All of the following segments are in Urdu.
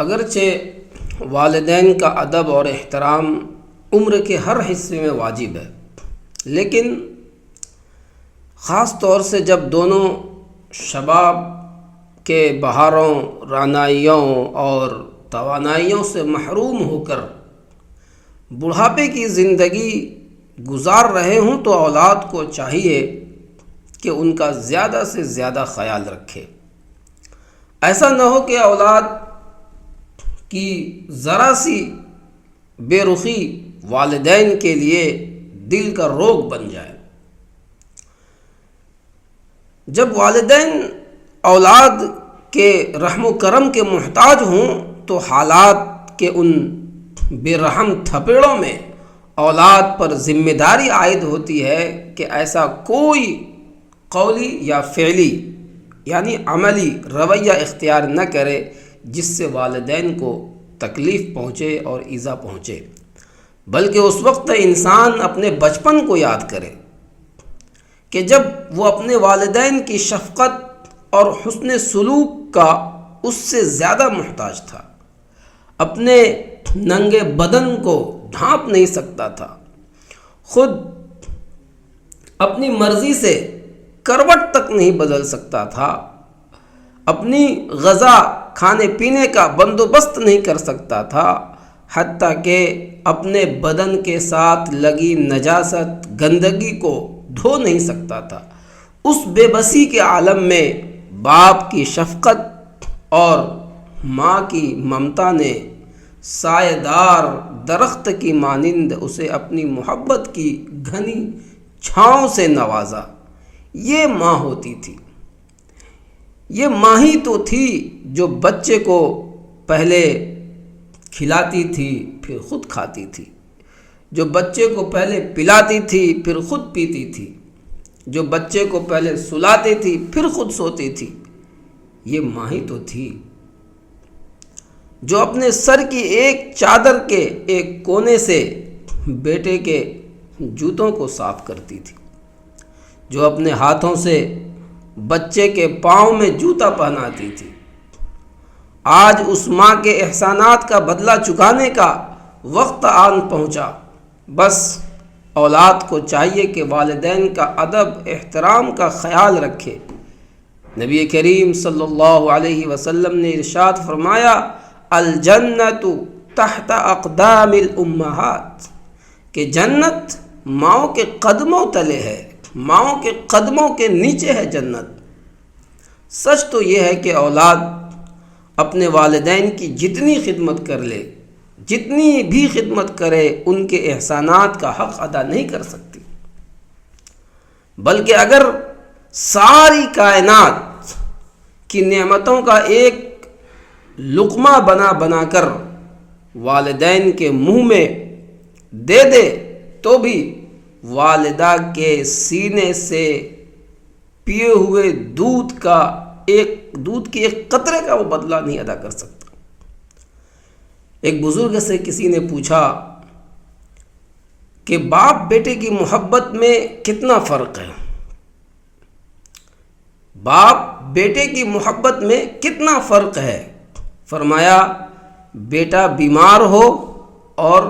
اگرچہ والدین کا ادب اور احترام عمر کے ہر حصے میں واجب ہے، لیکن خاص طور سے جب دونوں شباب کے بہاروں، رعنائیوں اور توانائیوں سے محروم ہو کر بڑھاپے کی زندگی گزار رہے ہوں تو اولاد کو چاہیے کہ ان کا زیادہ سے زیادہ خیال رکھے۔ ایسا نہ ہو کہ اولاد کی ذرا سی بے رخی والدین کے لیے دل کا روگ بن جائے۔ جب والدین اولاد کے رحم و کرم کے محتاج ہوں تو حالات کے ان بے رحم تھپیڑوں میں اولاد پر ذمہ داری عائد ہوتی ہے کہ ایسا کوئی قولی یا فعلی یعنی عملی رویہ اختیار نہ کرے جس سے والدین کو تکلیف پہنچے اور ایذا پہنچے، بلکہ اس وقت انسان اپنے بچپن کو یاد کرے کہ جب وہ اپنے والدین کی شفقت اور حسن سلوک کا اس سے زیادہ محتاج تھا، اپنے ننگے بدن کو ڈھانپ نہیں سکتا تھا، خود اپنی مرضی سے کروٹ تک نہیں بدل سکتا تھا، اپنی غذا کھانے پینے کا بندوبست نہیں کر سکتا تھا، حتیٰ کہ اپنے بدن کے ساتھ لگی نجاست گندگی کو دھو نہیں سکتا تھا۔ اس بے بسی کے عالم میں باپ کی شفقت اور ماں کی ممتا نے سایہ دار درخت کی مانند اسے اپنی محبت کی گھنی چھاؤں سے نوازا۔ یہ ماں ہوتی تھی، یہ ماں ہی تو تھی جو بچے کو پہلے کھلاتی تھی پھر خود کھاتی تھی، جو بچے کو پہلے پلاتی تھی پھر خود پیتی تھی، جو بچے کو پہلے سلاتی تھی پھر خود سوتی تھی۔ یہ ماں ہی تو تھی جو اپنے سر کی ایک چادر کے ایک کونے سے بیٹے کے جوتوں کو صاف کرتی تھی، جو اپنے ہاتھوں سے بچے کے پاؤں میں جوتا پہناتی تھی۔ آج اس ماں کے احسانات کا بدلہ چکانے کا وقت آن پہنچا۔ بس اولاد کو چاہیے کہ والدین کا ادب احترام کا خیال رکھے۔ نبی کریم صلی اللہ علیہ وسلم نے ارشاد فرمایا، الجنت تحت اقدام الامہات، کہ جنت ماؤں کے قدموں تلے ہے، ماؤں کے قدموں کے نیچے ہے جنت۔ سچ تو یہ ہے کہ اولاد اپنے والدین کی جتنی خدمت کر لے، جتنی بھی خدمت کرے، ان کے احسانات کا حق ادا نہیں کر سکتی، بلکہ اگر ساری کائنات کی نعمتوں کا ایک لقمہ بنا کر والدین کے منہ میں دے دے تو بھی والدہ کے سینے سے پیے ہوئے دودھ کی ایک قطرے کا وہ بدلہ نہیں ادا کر سکتا۔ ایک بزرگ سے کسی نے پوچھا کہ باپ بیٹے کی محبت میں کتنا فرق ہے؟ باپ بیٹے کی محبت میں کتنا فرق ہے؟ فرمایا، بیٹا بیمار ہو اور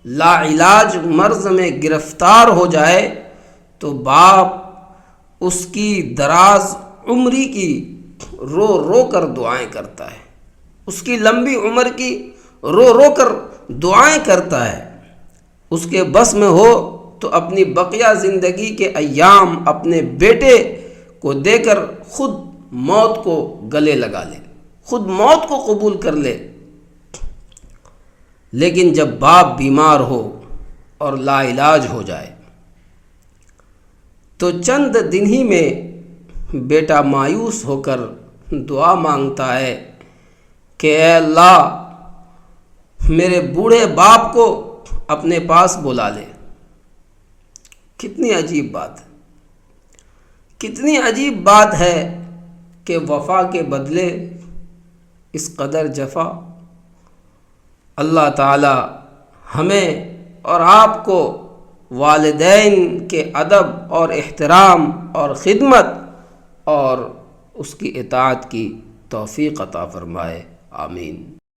لا علاج مرض میں گرفتار ہو جائے تو باپ اس کی دراز عمری کی رو رو کر دعائیں کرتا ہے، اس کی لمبی عمر کی رو رو کر دعائیں کرتا ہے۔ اس کے بس میں ہو تو اپنی بقیہ زندگی کے ایام اپنے بیٹے کو دے کر خود موت کو گلے لگا لے، خود موت کو قبول کر لے۔ لیکن جب باپ بیمار ہو اور لا علاج ہو جائے تو چند دن ہی میں بیٹا مایوس ہو کر دعا مانگتا ہے کہ اے اللہ میرے بوڑھے باپ کو اپنے پاس بلا لے۔ کتنی عجیب بات ہے، کتنی عجیب بات ہے کہ وفا کے بدلے اس قدر جفا۔ اللہ تعالی ہمیں اور آپ کو والدین کے ادب اور احترام اور خدمت اور اس کی اطاعت کی توفیق عطا فرمائے، آمین۔